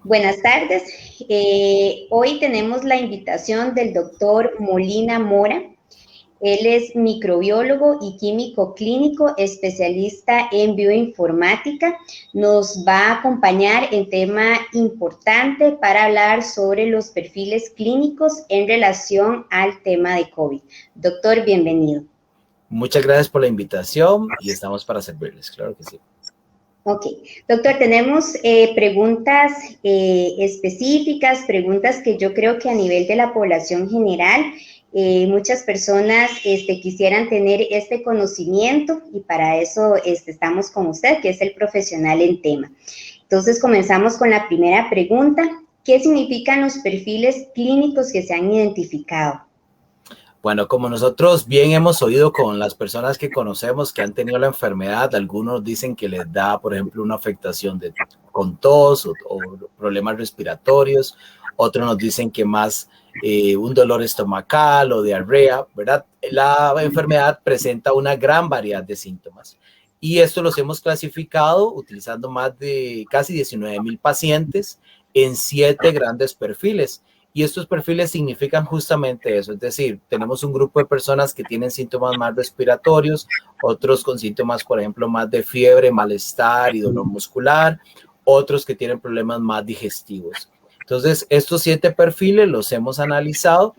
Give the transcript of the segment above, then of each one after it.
Buenas tardes. Hoy tenemos la invitación del doctor Molina Mora. Él es microbiólogo y químico clínico, especialista en bioinformática. Nos va a acompañar en tema importante para hablar sobre los perfiles clínicos en relación al tema de COVID. Doctor, bienvenido. Muchas gracias por la invitación y estamos para servirles, claro que sí. Ok, doctor, tenemos preguntas específicas, preguntas que yo creo que a nivel de la población general, muchas personas quisieran tener este conocimiento y para eso estamos con usted, que es el profesional en tema. Entonces, comenzamos con la primera pregunta. ¿Qué significan los perfiles clínicos que se han identificado? Bueno, como nosotros bien hemos oído con las personas que conocemos que han tenido la enfermedad, algunos dicen que les da, por ejemplo, una afectación con tos o problemas respiratorios, otros nos dicen que más un dolor estomacal o diarrea, ¿verdad? La enfermedad presenta una gran variedad de síntomas y esto los hemos clasificado utilizando más de casi 19,000 pacientes en 7 grandes perfiles. Y estos perfiles significan justamente eso, es decir, tenemos un grupo de personas que tienen síntomas más respiratorios, otros con síntomas, por ejemplo, más de fiebre, malestar y dolor muscular, otros que tienen problemas más digestivos. Entonces, estos 7 perfiles los hemos analizado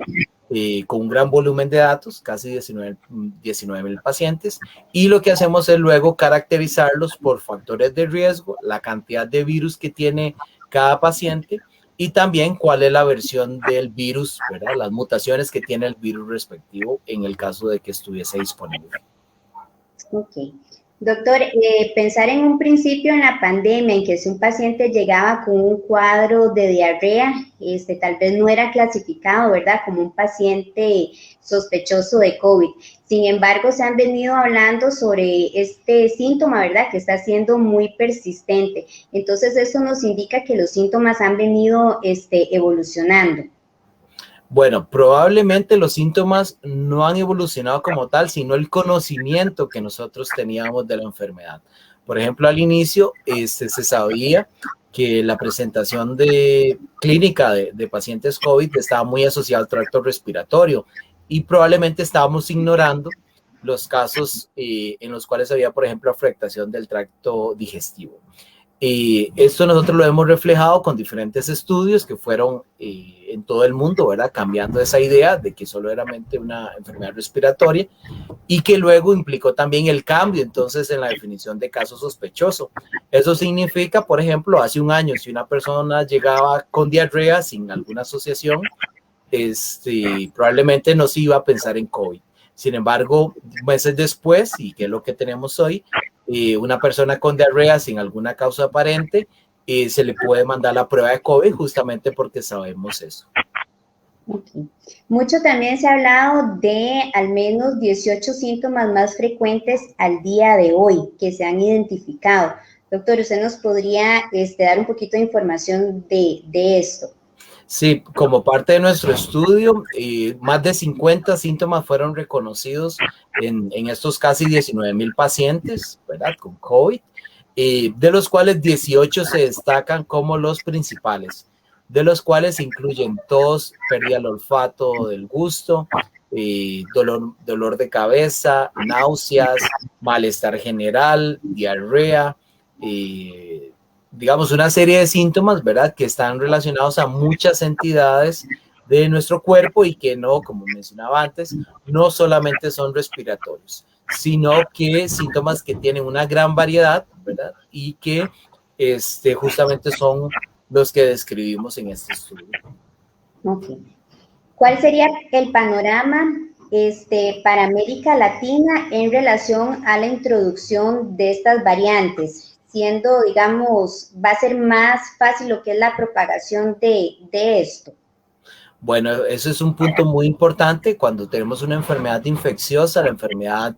con un gran volumen de datos, casi 19,000 pacientes, y lo que hacemos es luego caracterizarlos por factores de riesgo, la cantidad de virus que tiene cada paciente, y también cuál es la versión del virus, ¿verdad? Las mutaciones que tiene el virus respectivo en el caso de que estuviese disponible. Ok. Doctor, pensar en un principio en la pandemia en que si un paciente llegaba con un cuadro de diarrea, tal vez no era clasificado, ¿verdad?, como un paciente sospechoso de COVID. Sin embargo, se han venido hablando sobre este síntoma, ¿verdad?, que está siendo muy persistente. Entonces, eso nos indica que los síntomas han venido evolucionando. Bueno, probablemente los síntomas no han evolucionado como tal, sino el conocimiento que nosotros teníamos de la enfermedad. Por ejemplo, al inicio se sabía que la presentación clínica de pacientes COVID estaba muy asociada al tracto respiratorio y probablemente estábamos ignorando los casos en los cuales había, por ejemplo, afectación del tracto digestivo. Y esto nosotros lo hemos reflejado con diferentes estudios que fueron en todo el mundo, ¿verdad? Cambiando esa idea de que solo era una enfermedad respiratoria y que luego implicó también el cambio entonces en la definición de caso sospechoso. Eso significa, por ejemplo, hace un año, si una persona llegaba con diarrea sin alguna asociación, probablemente no se iba a pensar en COVID. Sin embargo, meses después, y que es lo que tenemos hoy, una persona con diarrea sin alguna causa aparente, se le puede mandar la prueba de COVID justamente porque sabemos eso. Okay. Mucho también se ha hablado de al menos 18 síntomas más frecuentes al día de hoy que se han identificado. Doctor, ¿usted nos podría dar un poquito de información de esto? Sí, como parte de nuestro estudio, más de 50 síntomas fueron reconocidos en estos casi 19,000 pacientes, ¿verdad?, con COVID, de los cuales 18 se destacan como los principales, de los cuales incluyen tos, pérdida del olfato, del gusto, dolor de cabeza, náuseas, malestar general, diarrea, digamos, una serie de síntomas, ¿verdad?, que están relacionados a muchas entidades de nuestro cuerpo y que no, como mencionaba antes, no solamente son respiratorios, sino que síntomas que tienen una gran variedad, ¿verdad?, y que justamente son los que describimos en este estudio. Okay. ¿Cuál sería el panorama para América Latina en relación a la introducción de estas variantes? Siendo, digamos, va a ser más fácil lo que es la propagación de esto. Bueno, eso es un punto muy importante. Cuando tenemos una enfermedad infecciosa, la enfermedad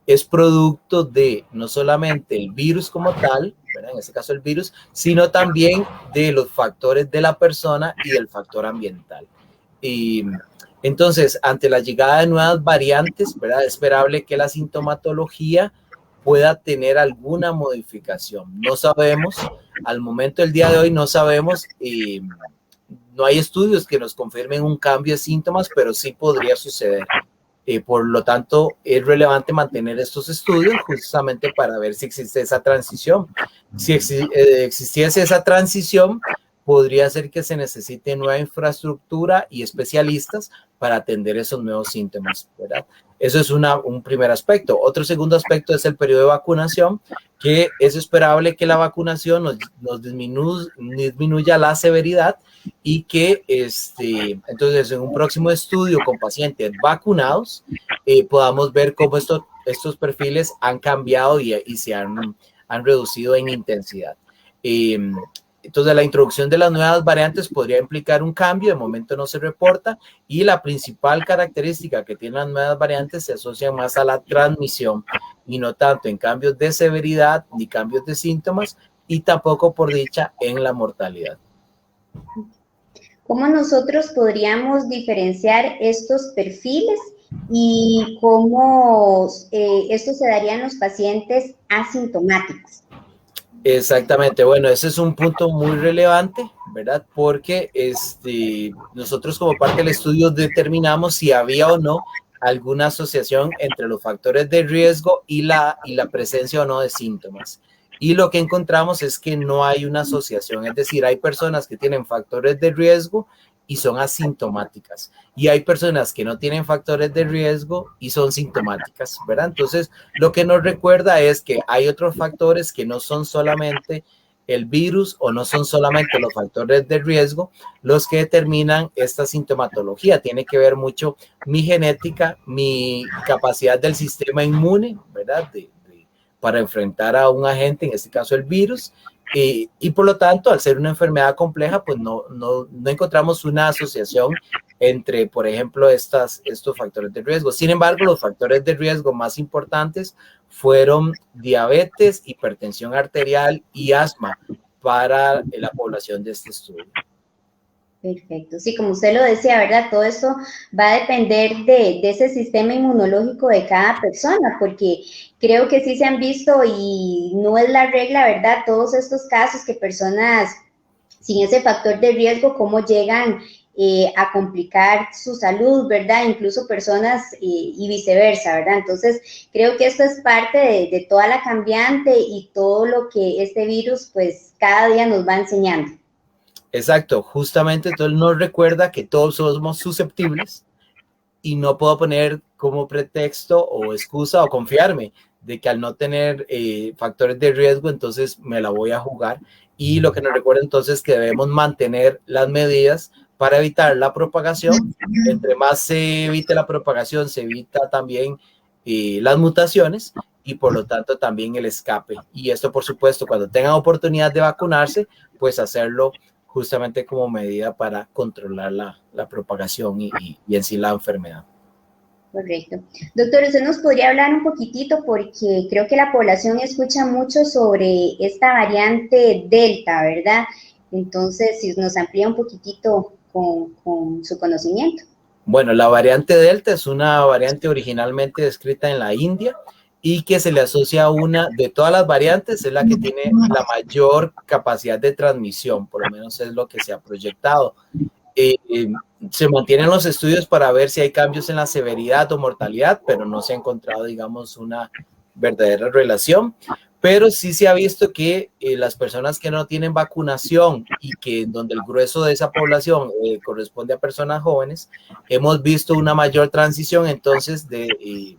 es producto de no solamente el virus como tal, ¿verdad?, en este caso el virus, sino también de los factores de la persona y del factor ambiental. Y entonces, ante la llegada de nuevas variantes, ¿verdad?, es esperable que la sintomatología pueda tener alguna modificación. No sabemos, al momento del día de hoy no sabemos, no hay estudios que nos confirmen un cambio de síntomas, pero sí podría suceder. Por lo tanto, es relevante mantener estos estudios justamente para ver si existe esa transición. Si existiese esa transición, podría ser que se necesite nueva infraestructura y especialistas para atender esos nuevos síntomas, ¿verdad? Eso es un primer aspecto. Otro segundo aspecto es el periodo de vacunación, que es esperable que la vacunación nos disminuya la severidad y que entonces en un próximo estudio con pacientes vacunados podamos ver cómo estos perfiles han cambiado y se han reducido en intensidad. Entonces, la introducción de las nuevas variantes podría implicar un cambio, de momento no se reporta, y la principal característica que tienen las nuevas variantes se asocia más a la transmisión y no tanto en cambios de severidad ni cambios de síntomas, y tampoco, por dicha, en la mortalidad. ¿Cómo nosotros podríamos diferenciar estos perfiles y cómo esto se daría en los pacientes asintomáticos? Exactamente, bueno, ese es un punto muy relevante, ¿verdad? Porque nosotros como parte del estudio determinamos si había o no alguna asociación entre los factores de riesgo y la presencia o no de síntomas. Y lo que encontramos es que no hay una asociación, es decir, hay personas que tienen factores de riesgo y son asintomáticas, y hay personas que no tienen factores de riesgo y son sintomáticas, ¿verdad? Entonces, lo que nos recuerda es que hay otros factores que no son solamente el virus o no son solamente los factores de riesgo los que determinan esta sintomatología. Tiene que ver mucho mi genética, mi capacidad del sistema inmune, ¿verdad? Para enfrentar a un agente, en este caso el virus, y por lo tanto, al ser una enfermedad compleja, pues no encontramos una asociación entre, por ejemplo, estos factores de riesgo. Sin embargo, los factores de riesgo más importantes fueron diabetes, hipertensión arterial y asma para la población de este estudio. Perfecto. Sí, como usted lo decía, ¿verdad? Todo eso va a depender de ese sistema inmunológico de cada persona, porque creo que sí se han visto y no es la regla, ¿verdad? Todos estos casos que personas sin ese factor de riesgo, cómo llegan a complicar su salud, ¿verdad? Incluso personas y viceversa, ¿verdad? Entonces, creo que esto es parte de toda la cambiante y todo lo que este virus, pues, cada día nos va enseñando. Exacto, justamente entonces nos recuerda que todos somos susceptibles y no puedo poner como pretexto o excusa o confiarme de que al no tener factores de riesgo, entonces me la voy a jugar. Y lo que nos recuerda entonces es que debemos mantener las medidas para evitar la propagación. Entre más se evite la propagación, se evita también las mutaciones y por lo tanto también el escape. Y esto, por supuesto, cuando tengan oportunidad de vacunarse, pues hacerlo justamente como medida para controlar la propagación y en sí la enfermedad. Correcto. Doctor, usted nos podría hablar un poquitito porque creo que la población escucha mucho sobre esta variante Delta, ¿verdad? Entonces, si nos amplía un poquitito con su conocimiento. Bueno, la variante Delta es una variante originalmente descrita en la India y que se le asocia a una de todas las variantes, es la que tiene la mayor capacidad de transmisión, por lo menos es lo que se ha proyectado. Se mantienen los estudios para ver si hay cambios en la severidad o mortalidad, pero no se ha encontrado, digamos, una verdadera relación. Pero sí se ha visto que las personas que no tienen vacunación y que donde el grueso de esa población corresponde a personas jóvenes, hemos visto una mayor transición entonces de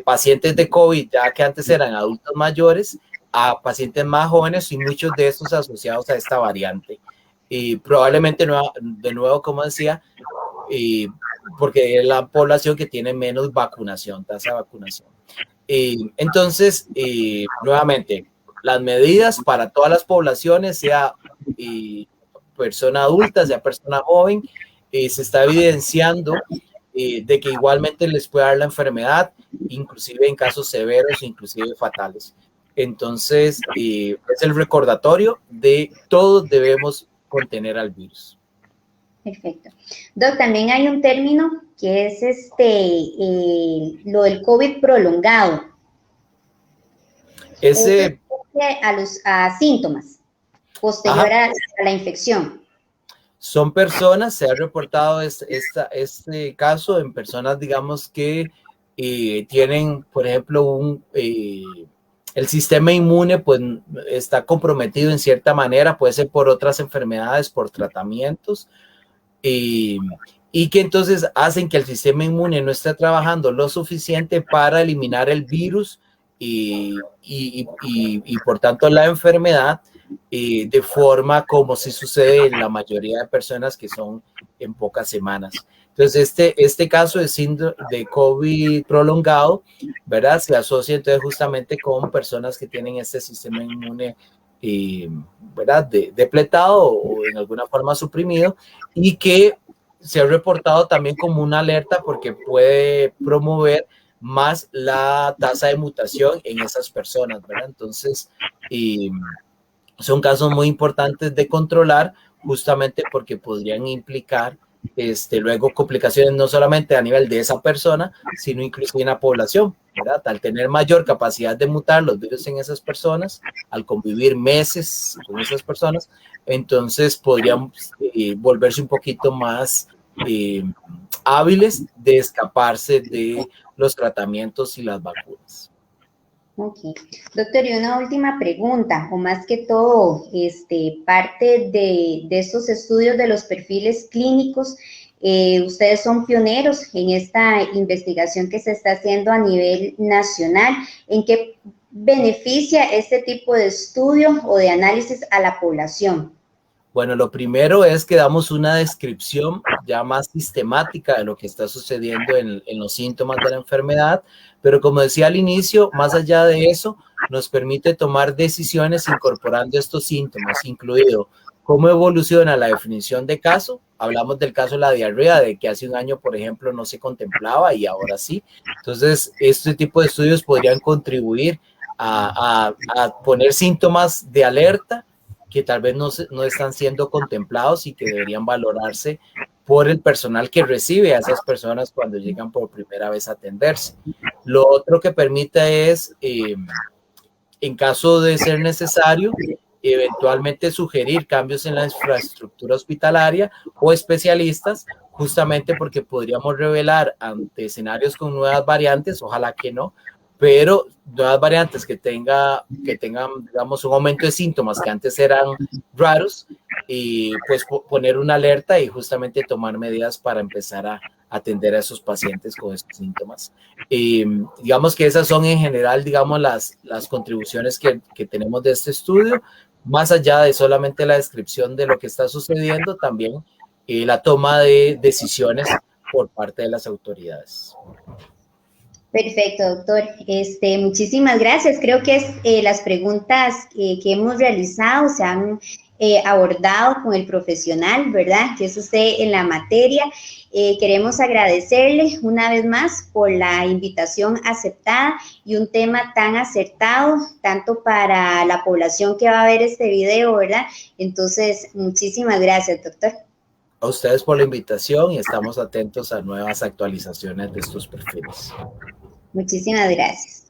pacientes de COVID, ya que antes eran adultos mayores, a pacientes más jóvenes y muchos de estos asociados a esta variante. Y probablemente, de nuevo, como decía, porque es la población que tiene menos vacunación, tasa de vacunación. Entonces, nuevamente, las medidas para todas las poblaciones, sea persona adulta, sea persona joven, se está evidenciando de que igualmente les puede dar la enfermedad, inclusive en casos severos, inclusive fatales. Entonces, es el recordatorio de todos debemos contener al virus. Perfecto. Doc, también hay un término que es lo del COVID prolongado. Ese, a síntomas posterior a la infección. Son personas, se ha reportado este caso en personas, digamos, que tienen, por ejemplo, el sistema inmune pues está comprometido en cierta manera, puede ser por otras enfermedades, por tratamientos, y que entonces hacen que el sistema inmune no esté trabajando lo suficiente para eliminar el virus y por tanto la enfermedad, de forma como si sucede en la mayoría de personas que son en pocas semanas. Entonces, este caso de síndrome de COVID prolongado, ¿verdad? Se asocia entonces justamente con personas que tienen este sistema inmune, ¿verdad? Depletado o en alguna forma suprimido, y que se ha reportado también como una alerta porque puede promover más la tasa de mutación en esas personas, ¿verdad? Entonces, son casos muy importantes de controlar justamente porque podrían implicar luego complicaciones no solamente a nivel de esa persona, sino incluso en la población, ¿verdad? Al tener mayor capacidad de mutar los virus en esas personas, al convivir meses con esas personas, entonces podrían volverse un poquito más hábiles de escaparse de los tratamientos y las vacunas. Ok. Doctor, y una última pregunta, o más que todo, parte de estos estudios de los perfiles clínicos, ustedes son pioneros en esta investigación que se está haciendo a nivel nacional. ¿En qué beneficia este tipo de estudio o de análisis a la población? Bueno, lo primero es que damos una descripción ya más sistemática de lo que está sucediendo en los síntomas de la enfermedad, pero como decía al inicio, más allá de eso, nos permite tomar decisiones incorporando estos síntomas, incluido cómo evoluciona la definición de caso. Hablamos del caso de la diarrea, de que hace un año, por ejemplo, no se contemplaba y ahora sí. Entonces, este tipo de estudios podrían contribuir a poner síntomas de alerta que tal vez no están siendo contemplados y que deberían valorarse por el personal que recibe a esas personas cuando llegan por primera vez a atenderse. Lo otro que permite es, en caso de ser necesario, eventualmente sugerir cambios en la infraestructura hospitalaria o especialistas, justamente porque podríamos revelar ante escenarios con nuevas variantes, ojalá que no, pero nuevas variantes que tengan, digamos, un aumento de síntomas que antes eran raros, y pues poner una alerta y justamente tomar medidas para empezar a atender a esos pacientes con esos síntomas. Digamos que esas son en general, digamos, las contribuciones que tenemos de este estudio, más allá de solamente la descripción de lo que está sucediendo, también la toma de decisiones por parte de las autoridades. Perfecto, doctor. Muchísimas gracias. Creo que las preguntas que hemos realizado se han abordado con el profesional, ¿verdad? Que es usted en la materia. Queremos agradecerle una vez más por la invitación aceptada y un tema tan acertado, tanto para la población que va a ver este video, ¿verdad? Entonces, muchísimas gracias, doctor. A ustedes por la invitación y estamos atentos a nuevas actualizaciones de estos perfiles. Muchísimas gracias.